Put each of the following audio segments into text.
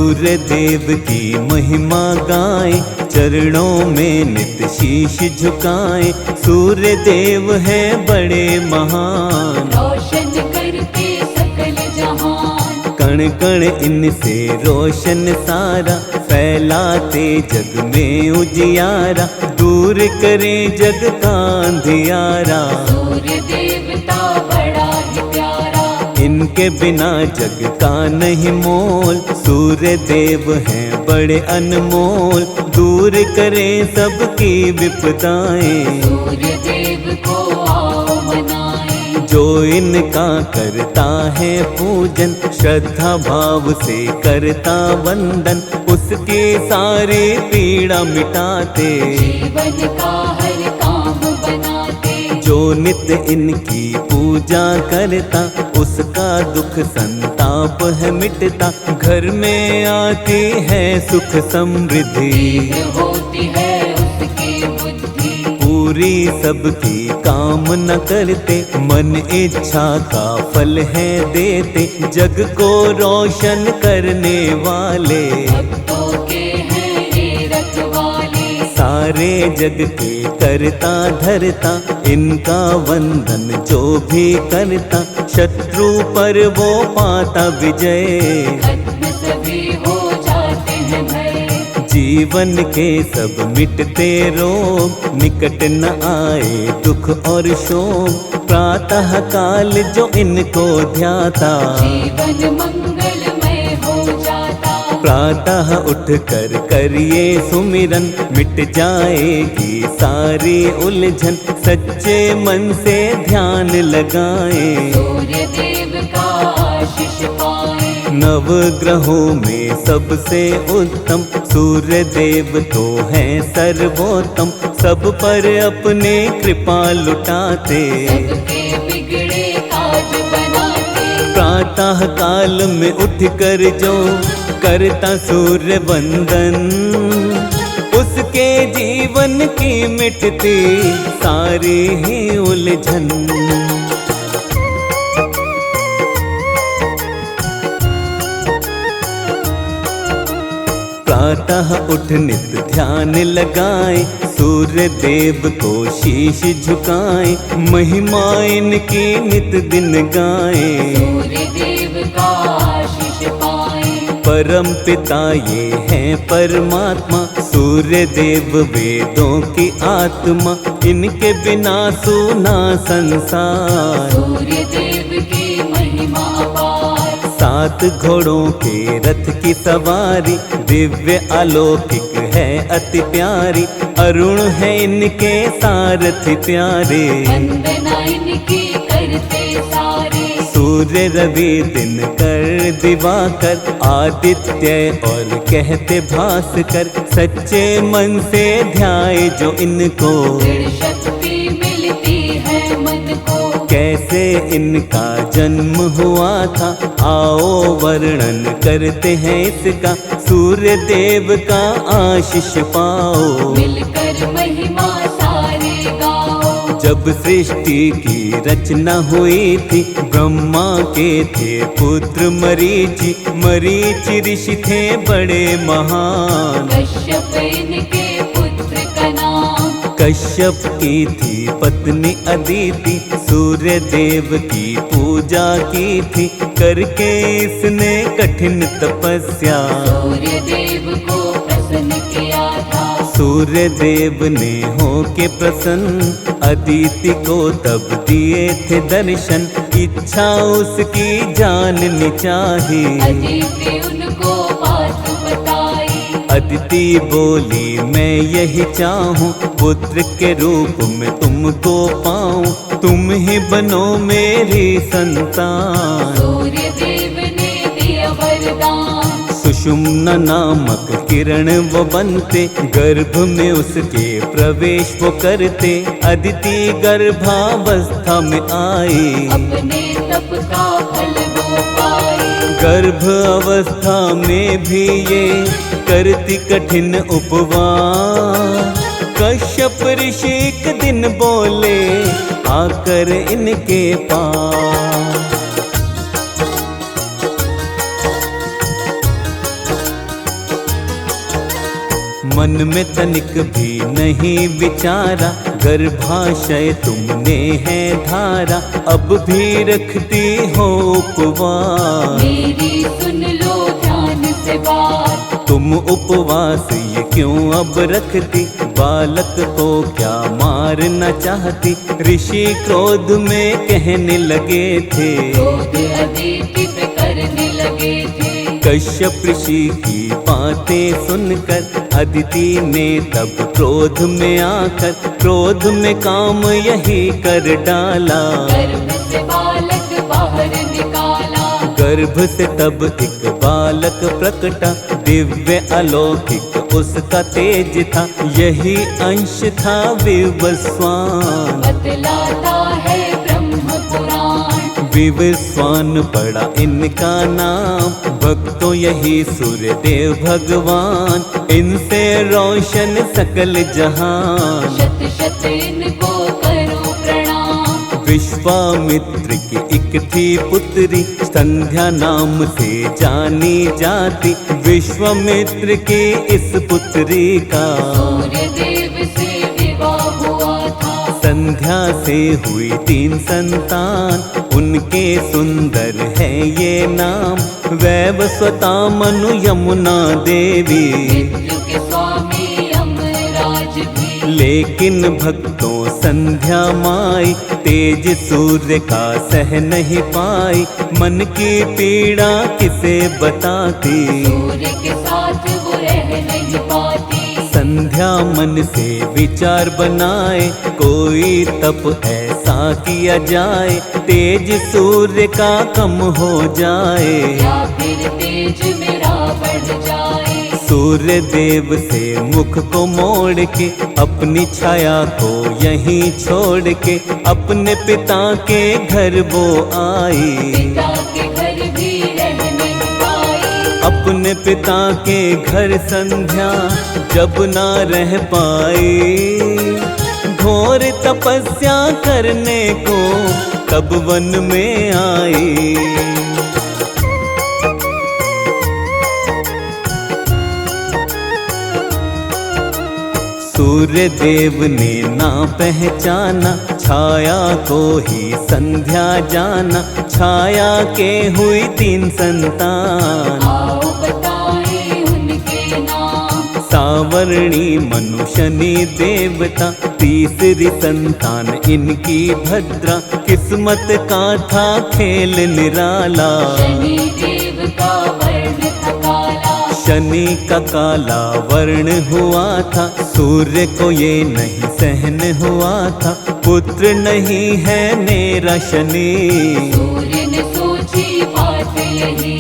सूर्य देव की महिमा गाए, चरणों में नित शीश झुकाए। सूर्य देव है बड़े महान, रोशन करते सकल जहान। कण कण इनसे रोशन सारा, फैलाते जग में उजियारा। दूर करे जग का अंधियारा, सूर्य देवता बड़ा ही प्यारा। इनके बिना जग का नहीं मोल। सूर्य देव हैं बड़े अनमोल, दूर करें सबकी विपदाएं। सूर्य देव को आओ मनाएं। जो इनका करता है पूजन, श्रद्धा भाव से करता वंदन, उसकी सारी पीड़ा मिटाते। जीवन का हर काम बनाते। जो नित्य इनकी पूजा करता, उसका दुख संताप है मिटता। घर में आती है सुख समृद्धि, तीव्र होती है उसकी बुद्धि। पूरी सबकी कामना करते, मन इच्छा का फल है देते। जग को रोशन करने वाले, भक्तों के हैं ये रखवाले। सारे जग के करता धरता। इनका वंदन जो भी करता, शत्रु पर वो पाता विजय। खत्म सभी हो जाते हैं भय। जीवन के सब मिटते रोग, निकट न आए दुख और शोक। प्रातः काल जो इनको ध्याता, जीवन मंगलमय हो जाता। प्रातः उठ कर करिए सुमिरन, मिट जाएगी सारी उलझन। सच्चे मन से ध्यान लगाएं, सूर्य देव का आशीष पाए। नव ग्रहों में सबसे उत्तम, सूर्य देव तो हैं सर्वोत्तम। सब पर अपने कृपा लुटाते, सबके बिगड़े काज बनाते। प्रातः काल में उठ कर जो करता सूर्य वंदन, उसके जीवन की मिटती सारी ही उलझन। प्रातः उठ नित ध्यान लगाए, सूर्य देव को शीश झुकाए। महिमा इनकी नित दिन गाए, सूर्य देव का आशीष पाए। परम पिता ये हैं परमात्मा, सूर्य देव वेदों की आत्मा। इनके बिना सूना संसार, सूर्य देव की महिमा अपार। 7 घोड़ों के रथ की सवारी, दिव्य अलौकिक है अति प्यारी। अरुण है इनके सारथी प्यारे, वंदना इनकी करते सारे। सूर्य रवि दिनकर दिवाकर, आदित्य और कहते भास्कर। सच्चे मन से ध्याए जो इनको, दृढ़ शक्ति मिलती है मन को। कैसे इनका जन्म हुआ था, आओ वर्णन करते हैं इसका। सूर्य देव का आशीष पाओ, मिलकर महिमा सारे गाओ। जब सृष्टि की रचना हुई थी, ब्रह्मा के थे पुत्र मरीचि। मरीचि ऋषि थे बड़े महान, कश्यप इनके पुत्र का नाम। कश्यप की थी पत्नी अदिति, सूर्य देव की पूजा की थी। करके इसने कठिन तपस्या, सूर्य देव को प्रसन्न किया था। सूर्य देव ने होके प्रसन्न, अदिति को तब दिए थे दर्शन। इच्छा उसकी जाननी चाहिए, अदिति उनको बात बताई। अदिति बोली मैं यही चाहूँ, पुत्र के रूप में तुमको पाऊँ। तुम ही बनो मेरी संतान, सूर्य देव ने दिया वरदान। सुषुम्ना नामक किरण वो बनते, गर्भ में उसके प्रवेश वो करते। अदिति गर्भावस्था में आई, अपने तप का फल वो पाए। गर्भ अवस्था में भी ये करती कठिन उपवास। कश्यप ऋषि एक दिन बोले आकर इनके पास, मन में तनिक भी नहीं विचारा, गर्भाशय तुमने है धारा, अब भी रखती हो उपवास। मेरी सुन लो ध्यान से बात, तुम उपवास ये क्यों अब रखती, बालक को क्या मारना चाहती। ऋषि क्रोध में कहने लगे थे, क्रोध अदिति पे करने लगे थे। कश्यप ऋषि की बातें सुनकर अदिति ने तब क्रोध में आकर, क्रोध में काम यही कर डाला। गर्भ से बालक बाहर निकाला, गर्भ से तब एक बालक प्रकटा, दिव्य अलौकिक उसका तेज था, यही अंश था विवस्वान। बतलाता है ब्रह्म पुराण, विवस्वान पड़ा इनका नाम, भक्तों यही सूर्यदेव भगवान, इनसे रोशन सकल जहान। शत शत इनको करो प्रणाम। विश्वामित्र की एक थी पुत्री, संध्या नाम से जानी जाती, विश्वामित्र की इस पुत्री का सूर्य देव से विवाह हुआ था। संध्या से हुई 3 संतान, उनके सुंदर है ये नाम, वैवस्वता मनु यमुना देवी। मृत्यु के स्वामी यमराज भी, लेकिन भक्तों संध्या माई, तेज सूर्य का सह नहीं पाई, मन की पीड़ा किसे बताती। सूर्य के साथ वो रह नहीं पाती। संध्या मन से विचार बनाए, कोई तप ऐसा किया जाए, तेज सूर्य का कम हो जाए, या फिर तेज मेरा बढ़ जाए। सूर्य देव से मुख को मोड़ के, अपनी छाया को यहीं छोड़ के, अपने पिता के घर वो आई। पिता के घर भी रह नहीं पाई। अपने पिता के घर संध्या जब ना रह पाई, घोर तपस्या करने को तब वन में आई। सूर्य देव ने ना पहचाना, छाया को ही संध्या जाना, छाया के हुई 3 संतान। आओ बताएं उनके नाम, सावर्णी मनु शनि देवता, तीसरी संतान इनकी भद्रा, किस्मत का था खेल निराला। शनि देव का वर्ण था काला, शनि का काला वर्ण हुआ था, सूर्य को ये नहीं सहन हुआ था, पुत्र नहीं है मेरा शनि। सूर्य ने सोची बात यही,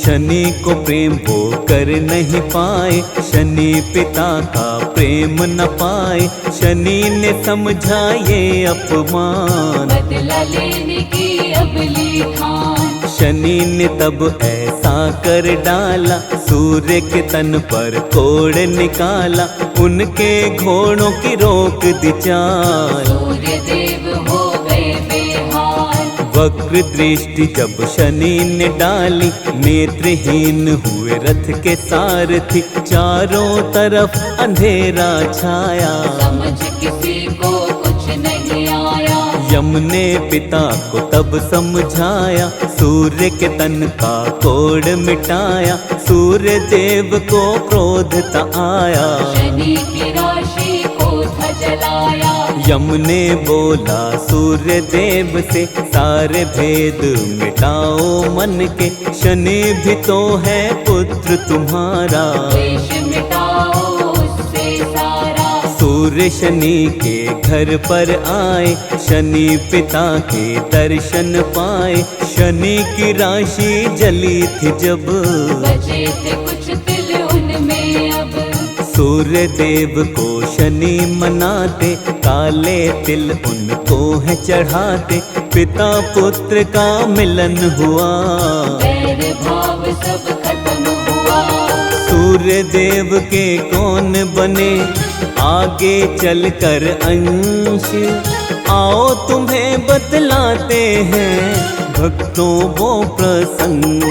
शनि को प्रेम वो कर नहीं पाए, शनि पिता का प्रेम न पाए, शनि ने समझा ये अपमान। बदला लेने की अब ली ठान। शनि ने तब ऐसा कर डाला, सूर्य के तन पर कोड़ निकाला, उनके घोड़ों की रोक दी चाल। सूर्य देव हो गए बेहाल, वक्र दृष्टि जब शनि ने डाली, नेत्रहीन हुए रथ के सारथी, चारों तरफ अंधेरा छाया। समझ किसी को कुछ नहीं आया। यम ने पिता को तब समझाया, सूर्य के तन का कोड़ मिटाया, सूर्य देव को क्रोध ता आया। शनि की राशि को था जलाया, यम ने बोला सूर्य देव से, सारे भेद मिटाओ मन के, शनि भी तो है पुत्र तुम्हारा। द्वेष मिटाओ उससे सारा। सूर्य शनि के घर पर आए, शनि पिता के दर्शन पाए, शनि की राशि जली थी जब, बचे थे कुछ तिल उनमें अब। सूर्य देव को शनि मनाते, काले तिल उनको है चढ़ाते, पिता पुत्र का मिलन हुआ, वैर भाव सब खत्म हुआ। सूर्य देव के कौन बने आगे चलकर अंश, आओ तुम्हें बतलाते हैं भक्तों वो प्रसंग।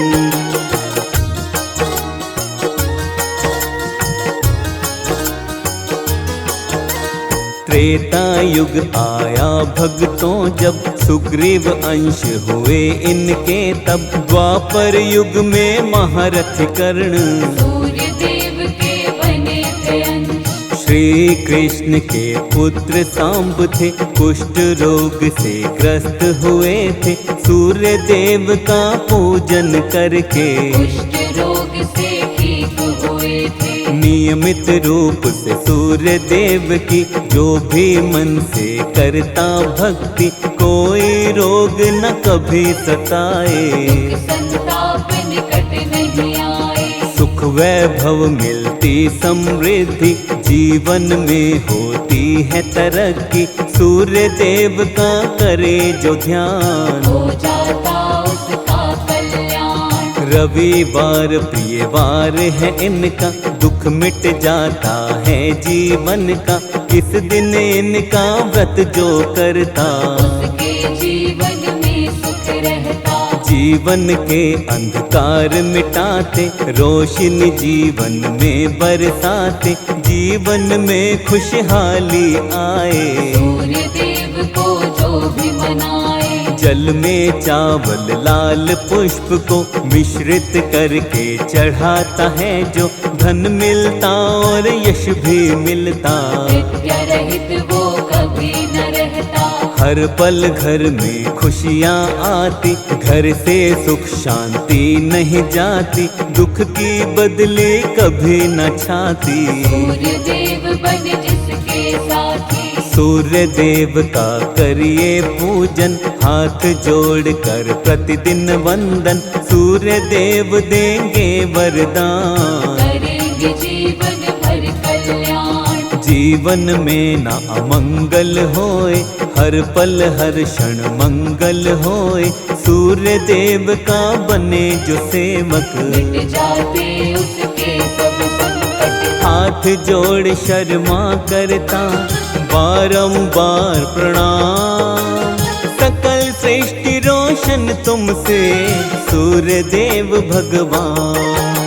त्रेता युग आया भक्तों जब, सुग्रीव अंश हुए इनके तब। द्वापर युग में महारथ कर्ण, सूर्य देव के बने थे अंश। श्री कृष्ण के पुत्र सांब थे, कुष्ठ रोग से ग्रस्त हुए थे। सूर्य देव का पूजन करके कुष्ठ रोग से ठीक हुए थे। नियमित रूप से सूर्य देव की जो भी मन से करता भक्ति, कोई रोग न कभी सताए। दुख संताप निकट नहीं आए। सुख वैभव मिलती समृद्धि, जीवन में होती है तरक्की। सूर्य देव का करे जो ध्यान, हो जाता उसका कल्याण। रविवार प्रिय वार है इनका, दुख मिट जाता है जीवन का। इस दिन इनका व्रत जो करता, उसके जीवन में सुख रहता। जीवन के अंधकार मिटाते, रोशनी जीवन में बरसाते। जीवन में खुशहाली आए, सूर्य देव को जो भी मनाए। जल में चावल लाल पुष्प को मिश्रित करके चढ़ाता है जो, धन मिलता और यश भी मिलता। विद्या रहित वो कभी न रहता। हर पल घर में खुशियाँ आती, घर से सुख शांति नहीं जाती। दुख की बदले कभी न छाती, सूर्य देव बन जिसके साथी। सूर्य देव का करिए पूजन, हाथ जोड़ कर प्रतिदिन वंदन। सूर्य देव देंगे वरदान, करेंगे जीवन भर कल्याण। जीवन में न अमंगल होए, हर पल हर क्षण मंगल होए। सूर्य देव का बने जो सेवक, मिट जाते उसके सब संकट। हाथ जोड़ शर्मा करता बारंबार प्रणाम। सकल सृष्टि रोशन तुमसे, सूर्य देव भगवान।